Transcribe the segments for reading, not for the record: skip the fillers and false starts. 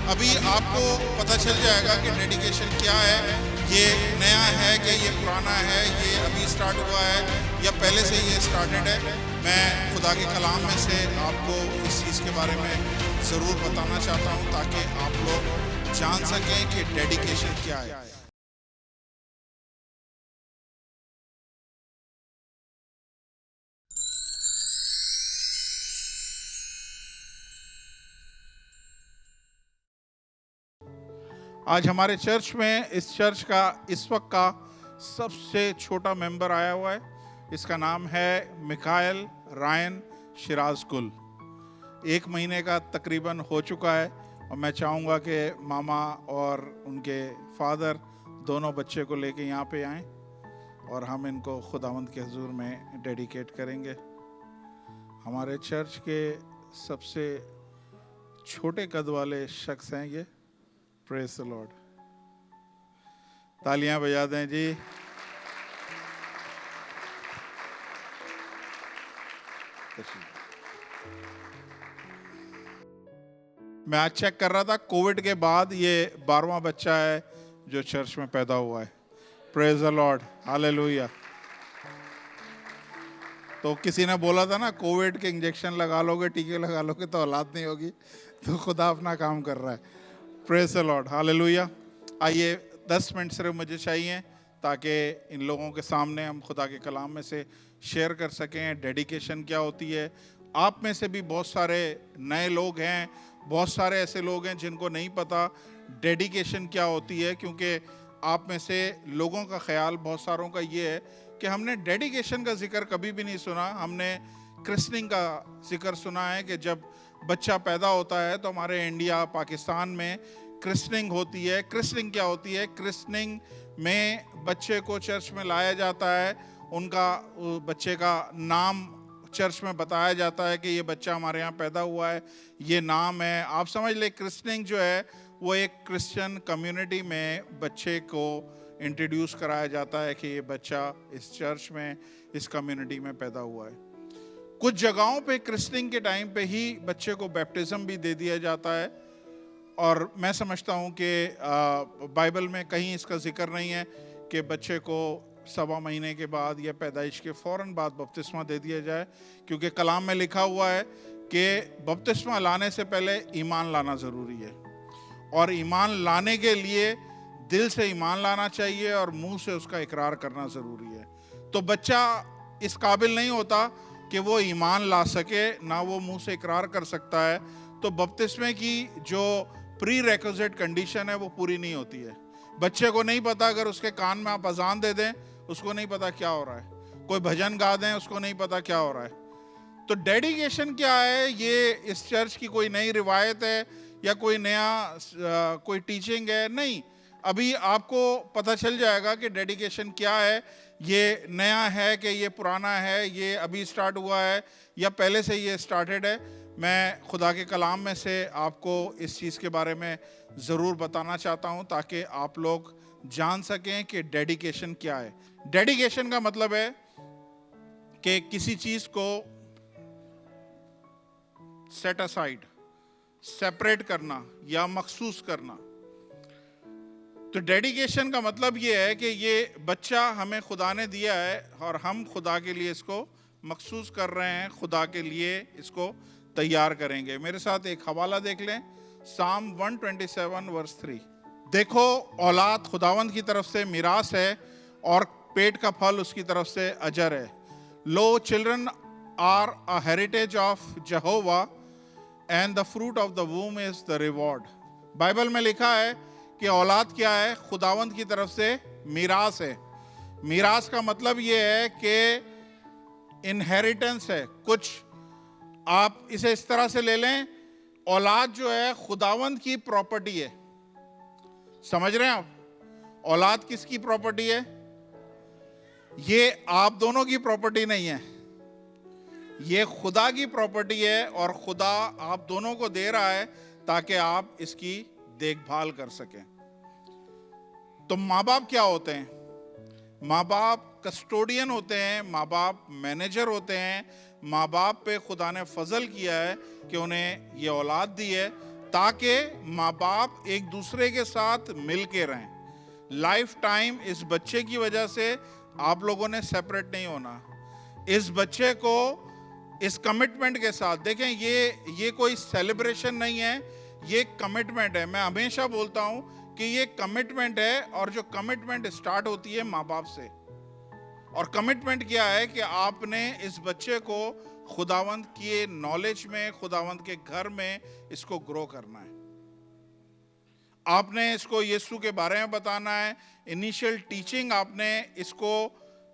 अभी आपको पता चल जाएगा कि डेडिकेशन क्या है, ये नया है कि ये पुराना है, ये अभी स्टार्ट हुआ है या पहले से ये स्टार्टेड है। मैं खुदा के कलाम में से आपको इस चीज़ के बारे में ज़रूर बताना चाहता हूँ ताकि आप लोग जान सकें कि डेडिकेशन क्या है। आज हमारे चर्च में इस चर्च का इस वक्त का सबसे छोटा मेंबर आया हुआ है। इसका नाम है मिकाएल रायन शिराज कुल। 1 महीने का तकरीबन हो चुका है और मैं चाहूँगा कि मामा और उनके फादर दोनों बच्चे को लेके यहाँ पे आएँ और हम इनको खुदावंद के हुजूर में डेडिकेट करेंगे। हमारे चर्च के सबसे छोटे कद वाले शख्स हैं ये। Praise the Lord. तालियां बजा दें जी। मैं आज चेक कर रहा था, कोविड के बाद ये 12वां बच्चा है जो चर्च में पैदा हुआ है। Praise the Lord, hallelujah. तो किसी ने बोला था ना, कोविड के इंजेक्शन लगा लोगे, टीके लगा लोगे तो औलाद नहीं होगी। तो खुदा अपना काम कर रहा है। Praise the Lord, hallelujah. आइए 10 मिनट सिर्फ मुझे चाहिए ताकि इन लोगों के सामने हम खुदा के कलाम में से शेयर कर सकें डेडिकेशन क्या होती है। आप में से भी बहुत सारे नए लोग हैं, बहुत सारे ऐसे लोग हैं जिनको नहीं पता डेडिकेशन क्या होती है, क्योंकि आप में से लोगों का ख्याल बहुत सारों का ये है कि हमने डेडिकेशन का जिक्र कभी भी नहीं सुना। हमने क्रिस्टनिंग का जिक्र सुना है कि जब बच्चा पैदा होता है तो हमारे इंडिया पाकिस्तान में क्रिस्टनिंग होती है। क्रिस्टनिंग क्या होती है? क्रिस्टनिंग में बच्चे को चर्च में लाया जाता है, उनका बच्चे का नाम चर्च में बताया जाता है कि ये बच्चा हमारे यहाँ पैदा हुआ है, ये नाम है। आप समझ ले, क्रिस्टनिंग जो है वो एक क्रिश्चियन कम्युनिटी में बच्चे को इंट्रोड्यूस कराया जाता है कि ये बच्चा इस चर्च में, इस कम्युनिटी में पैदा हुआ है। कुछ जगहों पे क्रिस्टनिंग के टाइम पे ही बच्चे को बैप्टिज्म भी दे दिया जाता है, और मैं समझता हूँ कि बाइबल में कहीं इसका जिक्र नहीं है कि बच्चे को 1.25 महीने के बाद या पैदाइश के फ़ौरन बाद बपतिस्मा दे दिया जाए, क्योंकि कलाम में लिखा हुआ है कि बपतिस्मा लाने से पहले ईमान लाना ज़रूरी है, और ईमान लाने के लिए दिल से ईमान लाना चाहिए और मुंह से उसका इकरार करना ज़रूरी है। तो बच्चा इस काबिल नहीं होता कि वो ईमान ला सके, ना वो मुंह से इकरार कर सकता है। तो बपतिस्मे की जो प्री रेक्विजिट कंडीशन है वो पूरी नहीं होती है। बच्चे को नहीं पता, अगर उसके कान में आप अजान दे दें उसको नहीं पता क्या हो रहा है, कोई भजन गा दें उसको नहीं पता क्या हो रहा है। तो डेडिकेशन क्या है? ये इस चर्च की कोई नई रिवायत है या कोई नया कोई टीचिंग है? नहीं, अभी आपको पता चल जाएगा कि डेडिकेशन क्या है। ये नया है कि ये पुराना है, ये अभी स्टार्ट हुआ है या पहले से ये स्टार्टेड है। मैं खुदा के कलाम में से आपको इस चीज़ के बारे में ज़रूर बताना चाहता हूँ ताकि आप लोग जान सकें कि डेडिकेशन क्या है। डेडिकेशन का मतलब है कि किसी चीज़ को सेट असाइड, सेपरेट करना या मखसूस करना। तो डेडिकेशन का मतलब ये है कि ये बच्चा हमें खुदा ने दिया है और हम खुदा के लिए इसको मखसूस कर रहे हैं, खुदा के लिए इसको तैयार करेंगे। मेरे साथ एक हवाला देख लें, साम 127 वर्स 3। देखो, औलाद खुदावंद की तरफ से मिरास है और पेट का फल उसकी तरफ से अजर है। लो, children are a heritage of Jehovah and the fruit of the womb is the reward. Bible में लिखा है कि औलाद क्या है? खुदावंद की तरफ से मीरास है। मीरास का मतलब ये है कि इनहेरिटेंस है। कुछ आप इसे इस तरह से ले लें, औलाद जो है खुदावंद की प्रॉपर्टी है। समझ रहे हैं आप? औलाद किसकी प्रॉपर्टी है? ये आप दोनों की प्रॉपर्टी नहीं है, ये खुदा की प्रॉपर्टी है, और खुदा आप दोनों को दे रहा है ताकि आप इसकी देखभाल कर सकें। तो माँ बाप क्या होते हैं? माँ बाप कस्टोडियन होते हैं, माँ बाप मैनेजर होते हैं। माँ बाप पे खुदा ने फजल किया है कि उन्हें ये औलाद दी है ताकि माँ बाप एक दूसरे के साथ मिल के रहें। लाइफ टाइम इस बच्चे की वजह से आप लोगों ने सेपरेट नहीं होना। इस बच्चे को इस कमिटमेंट के साथ देखें, ये कोई सेलिब्रेशन नहीं है, ये कमिटमेंट है। मैं हमेशा बोलता हूं कि ये कमिटमेंट है, और जो कमिटमेंट स्टार्ट होती है माँ बाप से। और कमिटमेंट क्या है कि आपने इस बच्चे को खुदावंद के नॉलेज में, खुदावंद के घर में इसको ग्रो करना है। आपने इसको यीशु के बारे में बताना है। इनिशियल टीचिंग आपने इसको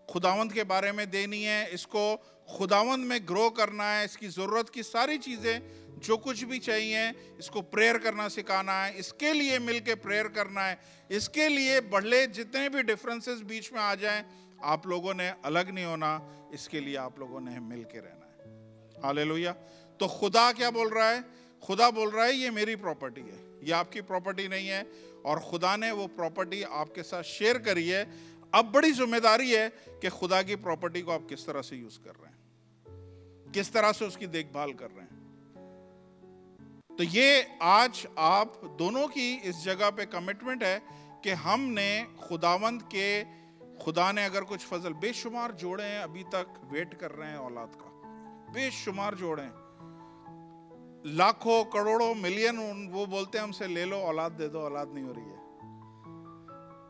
खुदावंद के बारे में देनी है। इसको खुदावंद में ग्रो करना है। इसकी ज़रूरत की सारी चीज़ें जो कुछ भी चाहिए, इसको प्रेयर करना सिखाना है। इसके लिए मिलके प्रेयर करना है। इसके लिए बढ़ले जितने भी डिफरेंसेस बीच में आ जाएं, आप लोगों ने अलग नहीं होना। इसके लिए आप लोगों ने मिल के रहना है। हालेलुया। तो खुदा क्या बोल रहा है? खुदा बोल रहा है ये मेरी प्रॉपर्टी है, ये आपकी प्रॉपर्टी नहीं है। और खुदा ने वो प्रॉपर्टी आपके साथ शेयर करी है। अब बड़ी जिम्मेदारी है कि खुदा की प्रॉपर्टी को आप किस तरह से यूज कर रहे हैं, किस तरह से उसकी देखभाल कर रहे हैं। तो ये आज आप दोनों की इस जगह पे कमिटमेंट है कि हमने खुदावंद के, खुदा ने अगर कुछ फजल, बेशुमार जोड़े हैं अभी तक वेट कर रहे हैं औलाद का, बेशुमार जोड़े हैं, लाखों करोड़ों मिलियन, वो बोलते हैं हमसे ले लो औलाद दे दो, औलाद नहीं हो रही है।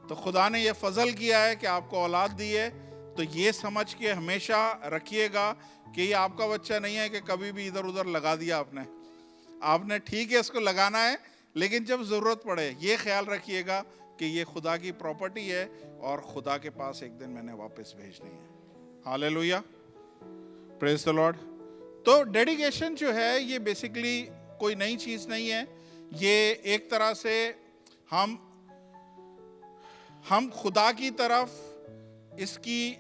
तो खुदा ने ये फजल किया है कि आपको औलाद दी है। तो ये समझ के हमेशा रखिएगा कि ये आपका बच्चा नहीं है कि कभी भी इधर उधर लगा दिया आपने ठीक है इसको लगाना है, लेकिन जब जरूरत पड़े ये ख्याल रखिएगा कि ये खुदा की प्रॉपर्टी है और खुदा के पास एक दिन मैंने वापस भेजनी है। Hallelujah, praise the Lord. तो डेडिकेशन जो है ये बेसिकली कोई नई चीज नहीं है। ये एक तरह से हम खुदा की तरफ इसकी,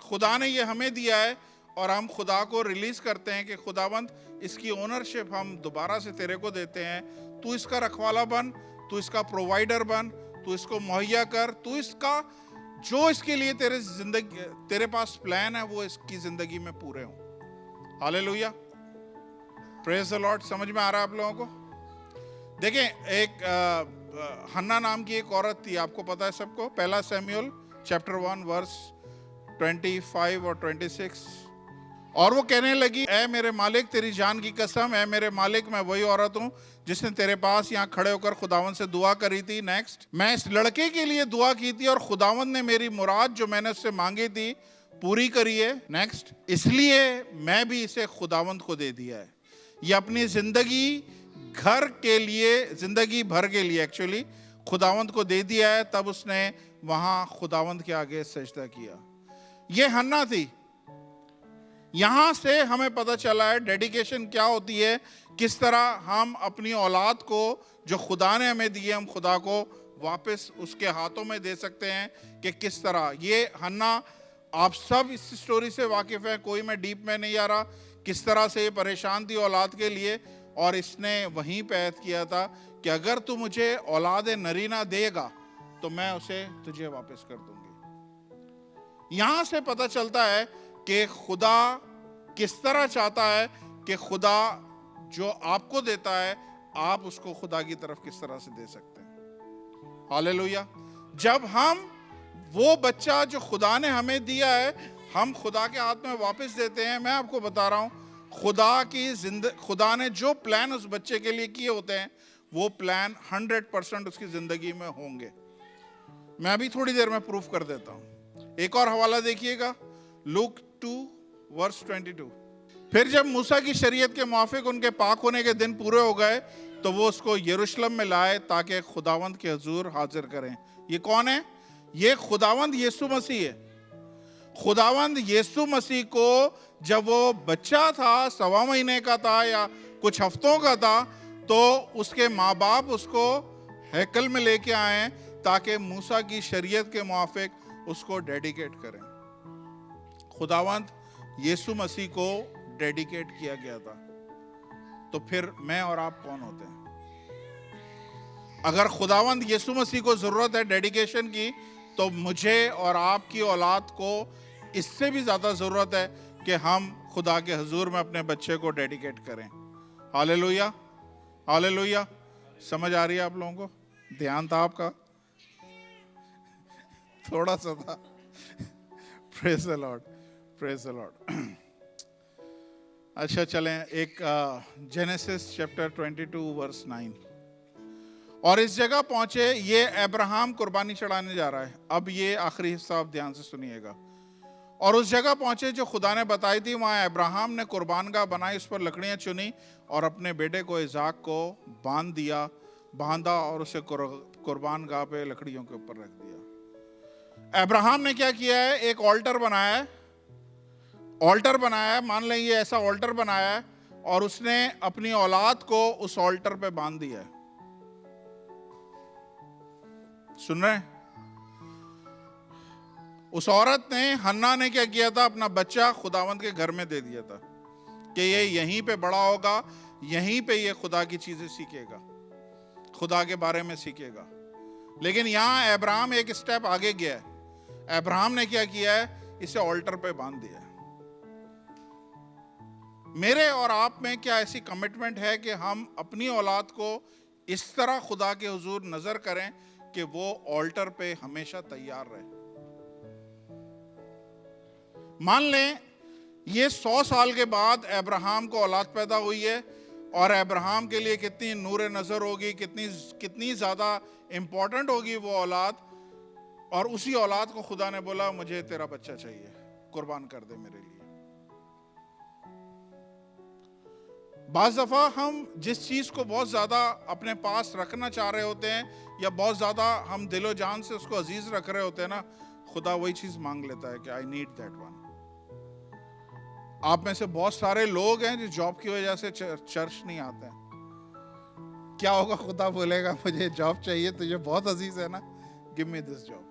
खुदा ने ये हमें दिया है और हम खुदा को रिलीज करते हैं कि खुदावंद इसकी ओनरशिप हम दोबारा से तेरे को देते हैं। तू इसका रखवाला बन, तू इसका प्रोवाइडर बन, तू इसको मुहैया कर, तू इसका जो इसके लिए तेरे पास प्लान है वो इसकी जिंदगी में पूरे हो। Hallelujah, praise the Lord. समझ में आ रहा है आप लोगों को? देखें, एक हन्ना नाम की एक औरत थी, आपको पता है सबको। पहला शमूएल चैप्टर 1 वर्स 25 और 26। और वो कहने लगी, ऐ मेरे मालिक तेरी जान की कसम, ऐ मेरे मालिक मैं वही औरत हूँ जिसने तेरे पास यहाँ खड़े होकर खुदावंद से दुआ करी थी। नेक्स्ट, मैं इस लड़के के लिए दुआ की थी और खुदावंद ने मेरी मुराद जो मैंने उससे मांगी थी पूरी करी है। नेक्स्ट, इसलिए मैं भी इसे खुदावंद को दे दिया है। ये अपनी जिंदगी घर के लिए, जिंदगी भर के लिए एक्चुअली खुदावंद को दे दिया है। तब उसने वहां खुदावंद के आगे सजदा किया। ये हन्ना थी। यहां से हमें पता चला है डेडिकेशन क्या होती है, किस तरह हम अपनी औलाद को जो खुदा ने हमें दी है, हम खुदा को वापस उसके हाथों में दे सकते हैं। कि किस तरह ये हन्ना, आप सब इस स्टोरी से वाकिफ हैं, कोई मैं डीप में नहीं आ रहा। किस तरह से ये परेशान थी औलाद के लिए, और इसने वहीं पे ऐद किया था कि अगर तू मुझे औलाद नरीना देगा तो मैं उसे तुझे वापस कर दूंगी। यहां से पता चलता है कि खुदा किस तरह चाहता है कि खुदा जो आपको देता है आप उसको खुदा की तरफ किस तरह से दे सकते हैं। हालेलुया। जब हम वो बच्चा जो खुदा ने हमें दिया है हम खुदा के हाथ में वापस देते हैं, मैं आपको बता रहा हूं खुदा ने जो प्लान उस बच्चे के लिए किए होते हैं वो प्लान 100% उसकी जिंदगी में होंगे। मैं अभी थोड़ी देर में प्रूफ कर देता हूं। एक और हवाला देखिएगा, लूक 2 वर्स 22। फिर जब मूसा की शरीयत के मुआफिक उनके पाक होने के दिन पूरे हो गए तो वो उसको यरूशलेम में लाए ताकि खुदावंद के हुजूर हाजिर करें। ये कौन है? ये खुदावंद यीशु मसीह है। खुदावंद यीशु मसीह को जब वो बच्चा था, 1.25 महीने का था या कुछ हफ्तों का था, तो उसके माँ बाप उसको हैकल में लेके आए ताकि मूसा की शरीयत के मुआफिक उसको डेडिकेट करें। खुदावंद यीशु मसीह को डेडिकेट किया गया था। तो फिर मैं और आप कौन होते हैं? अगर खुदावंद यीशु मसीह को जरूरत है डेडिकेशन की, तो मुझे और आपकी औलाद को इससे भी ज्यादा जरूरत है कि हम खुदा के हुजूर में अपने बच्चे को डेडिकेट करें। Hallelujah, hallelujah. समझ आ रही है आप लोगों को? ध्यान था आपका? थोड़ा सा था। Praise the Lord, praise the Lord. अच्छा चलें, एक जेनेसिस चैप्टर 22 वर्स 9। और इस जगह पहुंचे, ये अब्राहम कुर्बानी चढ़ाने जा रहा है। अब ये आखिरी हिस्सा आप ध्यान से सुनिएगा। और उस जगह पहुंचे जो खुदा ने बताई थी, वहां अब्राहम ने कुर्बानगाह बनाई, उस पर लकड़ियां चुनी और अपने बेटे को इसाक को बांधा और उसे कुर्बानगाह पे लकड़ियों के ऊपर रख दिया। अब्राहम ने क्या किया है? एक ऑल्टर बनाया है, मान लें ये ऐसा ऑल्टर बनाया है, और उसने अपनी औलाद को उस ऑल्टर पे बांध दिया है। सुन रहे हैं? उस औरत ने, हन्ना ने क्या किया था? अपना बच्चा खुदावंद के घर में दे दिया था कि ये यहीं पे बड़ा होगा, यहीं पे ये खुदा की चीजें सीखेगा, खुदा के बारे में सीखेगा। लेकिन यहां अब्राहम एक स्टेप आगे गया है। अब्राहम ने क्या किया है? इसे ऑल्टर पे बांध दिया है। मेरे और आप में क्या ऐसी कमिटमेंट है कि हम अपनी औलाद को इस तरह खुदा के हुजूर नजर करें कि वो ऑल्टर पे हमेशा तैयार रहे? मान लें ये 100 साल के बाद अब्राहम को औलाद पैदा हुई है, और अब्राहम के लिए कितनी नूर नजर होगी, कितनी ज्यादा इंपॉर्टेंट होगी वो औलाद। और उसी औलाद को खुदा ने बोला, मुझे तेरा बच्चा चाहिए, कुर्बान कर दे मेरे लिए। बाज़ दफा हम जिस चीज को बहुत ज्यादा अपने पास रखना चाह रहे होते हैं, या बहुत ज्यादा हम दिलो जान से उसको अजीज रख रहे होते हैं ना, खुदा वही चीज मांग लेता है कि आई नीड दैट वन। आप में से बहुत सारे लोग हैं जो जॉब की वजह से चर्च नहीं आते हैं। क्या होगा? खुदा बोलेगा, मुझे जॉब चाहिए, तुझे बहुत अजीज है ना, गिव मी दिस जॉब।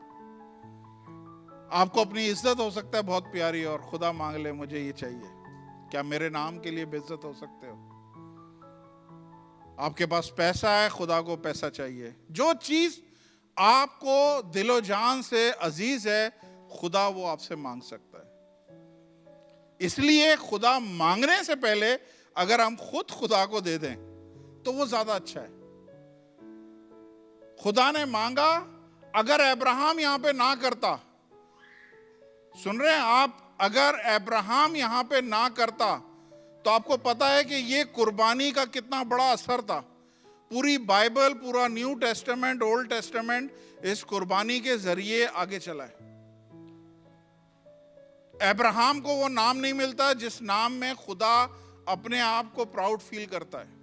आपको अपनी इज्जत हो सकता है बहुत प्यारी, और खुदा मांग ले, मुझे ये चाहिए। क्या मेरे नाम के लिए बेइज्जत हो सकते हो? आपके पास पैसा है, खुदा को पैसा चाहिए। जो चीज आपको दिलो जान से अजीज है, खुदा वो आपसे मांग सकता है। इसलिए खुदा मांगने से पहले अगर हम खुद खुदा को दे दें तो वो ज्यादा अच्छा है। खुदा ने मांगा, अगर अब्राहम यहां पे ना करता, सुन रहे हैं आप? अगर अब्राहम यहां पे ना करता तो आपको पता है कि ये कुर्बानी का कितना बड़ा असर था। पूरी बाइबल, पूरा न्यू टेस्टामेंट, ओल्ड टेस्टामेंट इस कुर्बानी के जरिए आगे चला है। अब्राहम को वो नाम नहीं मिलता जिस नाम में खुदा अपने आप को प्राउड फील करता है।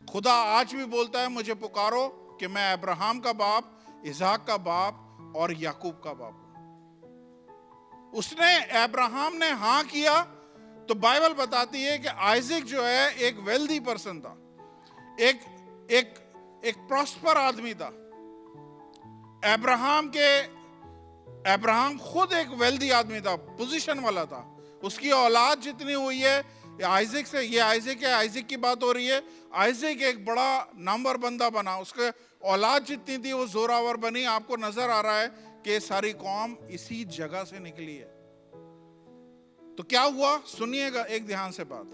खुदा आज भी बोलता है, मुझे पुकारो कि मैं अब्राहम का बाप, इसहाक का बाप और याकूब का बाप हूं। उसने, अब्राहम ने हां किया तो बाइबल बताती है कि आइजक जो है एक वेल्दी पर्सन था, एक प्रॉस्पर आदमी था। अब्राहम खुद एक वेल्दी आदमी था, पोजीशन वाला था। उसकी औलाद जितनी हुई है आइजक से, ये आइजक है, आइजक की बात हो रही है। आइजक एक बड़ा नामवर बंदा बना, उसके औलाद जितनी थी वो जोरावर बनी। आपको नजर आ रहा है कि सारी कौम इसी जगह से निकली है। तो क्या हुआ? सुनिएगा एक ध्यान से बात।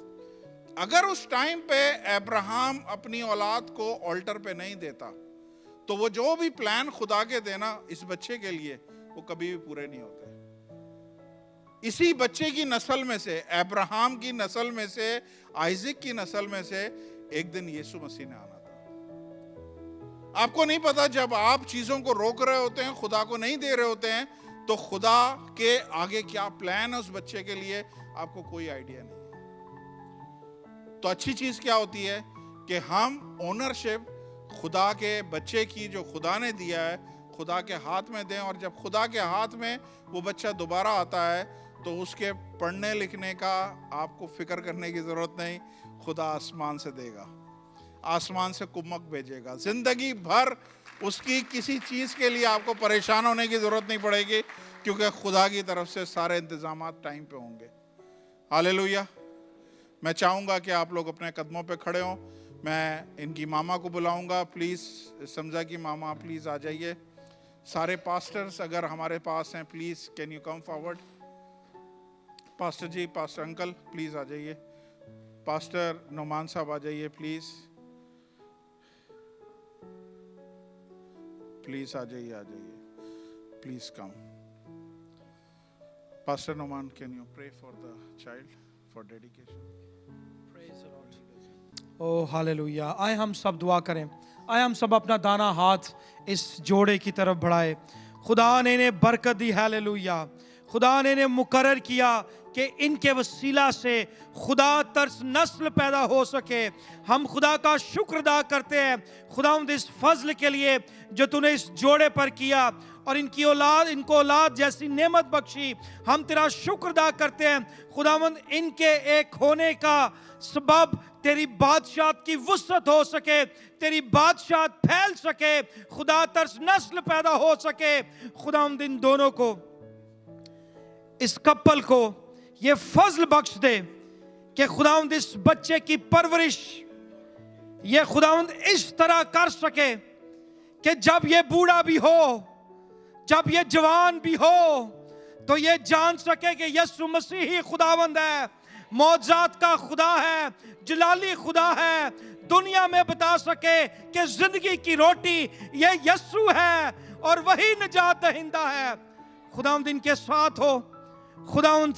अगर उस टाइम पे अब्राहम अपनी औलाद को ऑल्टर पे नहीं देता तो वो जो भी प्लान खुदा के देना इस बच्चे के लिए, वो कभी भी पूरे नहीं होते। इसी बच्चे की नस्ल में से, अब्राहम की नस्ल में से, आइजक की नस्ल में से एक दिन यीशु मसीह ने आना था। आपको नहीं पता, जब आप चीजों को रोक रहे होते हैं, खुदा को नहीं दे रहे होते हैं, तो खुदा के आगे क्या प्लान है उस बच्चे के लिए, आपको कोई आइडिया नहीं। तो अच्छी चीज क्या होती है कि हम ओनरशिप खुदा के बच्चे की, जो खुदा ने दिया है, खुदा के हाथ में दें। और जब खुदा के हाथ में वो बच्चा दोबारा आता है तो उसके पढ़ने लिखने का आपको फिक्र करने की जरूरत नहीं। खुदा आसमान से देगा, आसमान से कुमक भेजेगा। जिंदगी भर उसकी किसी चीज के लिए आपको परेशान होने की जरूरत नहीं पड़ेगी, क्योंकि खुदा की तरफ से सारे इंतजाम टाइम पे होंगे। हालेलुया। मैं चाहूंगा कि आप लोग अपने कदमों पे खड़े हों। मैं इनकी मामा को बुलाऊंगा। प्लीज, समझा कि मामा प्लीज आ जाइए। सारे पास्टर्स अगर हमारे पास हैं, please can you come forward. Pastor ji, pastor uncle please आ जाइए। पास्टर नोमान साहब आ जाइए प्लीज। प्लीज आ जाइए, please come. Pastor Noman, can you pray for the child for dedication? Oh hallelujah. आए हम सब दुआ करें. आए हम सब अपना दाना हाथ इस जोड़े की तरफ बढ़ाए. खुदा ने इन्हें बरकत दी. हालेलुया. खुदा ने इन्हें मुकर्रर किया कि इनके वसीला से खुदा तरस नस्ल पैदा हो सके. हम खुदा का शुक्र अदा करते हैं खुदावंद इस फजल के लिए जो तूने इस जोड़े पर किया और इनको औलाद जैसी नेमत बख्शी. हम तेरा शुक्र अदा करते हैं खुदावंद, इनके एक होने का सबब तेरी बादशाहत की वुसअत हो सके, तेरी बादशाहत फैल सके, खुदा तरस नस्ल पैदा हो सके. खुदावंद इन दोनों को, इस कपल को ये फजल बख्श दे कि खुदावंद इस बच्चे की परवरिश ये खुदावंद इस तरह कर सके कि जब ये बूढ़ा भी हो, जब ये जवान भी हो, तो ये जान सके कि यीशु मसीह ही खुदावंद है, मौजूद का खुदा है, जलाली खुदा है. दुनिया में बता सके कि जिंदगी की रोटी ये यीशु है और वही निजात दहिंदा है. खुदावंद इनके साथ हो. खुदावंद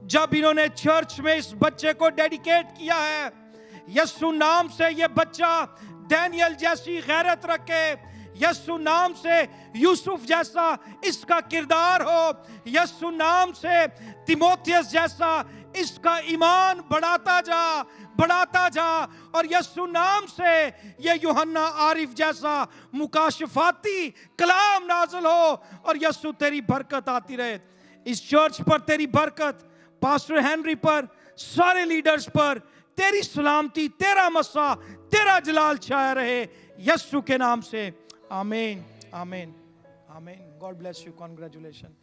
जब इन्होंने चर्च में इस बच्चे को डेडिकेट किया है, यीशु नाम से ये बच्चा डैनियल जैसी गैरत रखे, यीशु नाम से यूसुफ जैसा इसका किरदार हो, यीशु नाम से तिमोथियस जैसा इसका ईमान बढ़ाता जा और यीशु नाम से ये यूहन्ना आरिफ जैसा मुकाशफाती कलाम नाज़िल हो और यीशु तेरी बरकत आती रहे. इस चर्च पर तेरी बरकत, पास्टर हेनरी पर, सारे लीडर्स पर तेरी सलामती, तेरा मसा, तेरा जलाल छाया रहे यीशु के नाम से. आमीन, आमीन, आमीन. God bless you. कॉन्ग्रेचुलेशन.